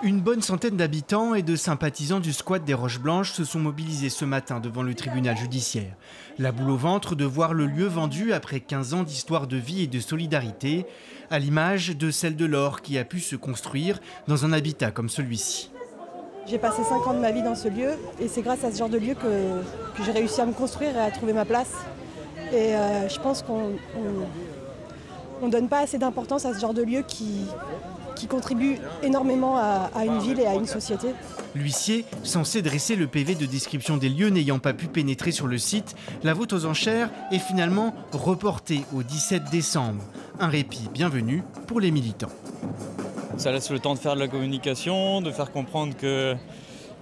Une bonne centaine d'habitants et de sympathisants du squat des Roches Blanches se sont mobilisés ce matin devant le tribunal judiciaire. La boule au ventre de voir le lieu vendu après 15 ans d'histoire de vie et de solidarité, à l'image de celle de Laure qui a pu se construire dans un habitat comme celui-ci. J'ai passé 5 ans de ma vie dans ce lieu et c'est grâce à ce genre de lieu que j'ai réussi à me construire et à trouver ma place. Et je pense qu'on ne donne pas assez d'importance à ce genre de lieu qui contribue énormément à une ville et à une société. L'huissier, censé dresser le PV de description des lieux n'ayant pas pu pénétrer sur le site, la vente aux enchères est finalement reportée au 17 décembre. Un répit bienvenu pour les militants. Ça laisse le temps de faire de la communication, de faire comprendre que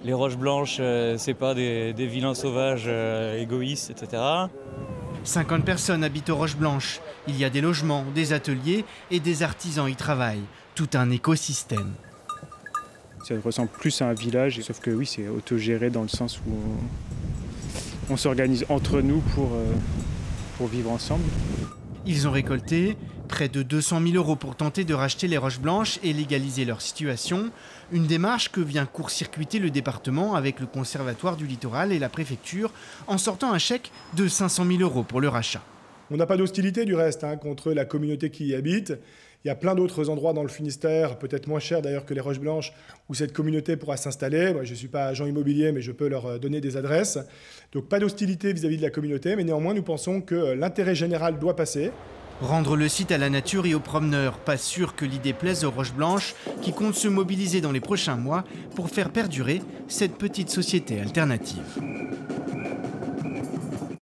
les Roches Blanches, c'est pas des vilains sauvages égoïstes, etc. 50 personnes habitent aux Roches Blanches. Il y a des logements, des ateliers et des artisans y travaillent. Tout un écosystème. Ça ressemble plus à un village, sauf que oui, c'est autogéré dans le sens où on s'organise entre nous pour vivre ensemble. Ils ont récolté près de 200 000 € pour tenter de racheter les Roches Blanches et légaliser leur situation. Une démarche que vient court-circuiter le département avec le Conservatoire du Littoral et la préfecture en sortant un chèque de 500 000 € pour le rachat. On n'a pas d'hostilité du reste contre la communauté qui y habite. Il y a plein d'autres endroits dans le Finistère, peut-être moins chers d'ailleurs que les Roches Blanches, où cette communauté pourra s'installer. Moi, je ne suis pas agent immobilier, mais je peux leur donner des adresses. Donc pas d'hostilité vis-à-vis de la communauté, mais néanmoins nous pensons que l'intérêt général doit passer. Rendre le site à la nature et aux promeneurs, pas sûr que l'idée plaise aux Roches Blanches qui comptent se mobiliser dans les prochains mois pour faire perdurer cette petite société alternative.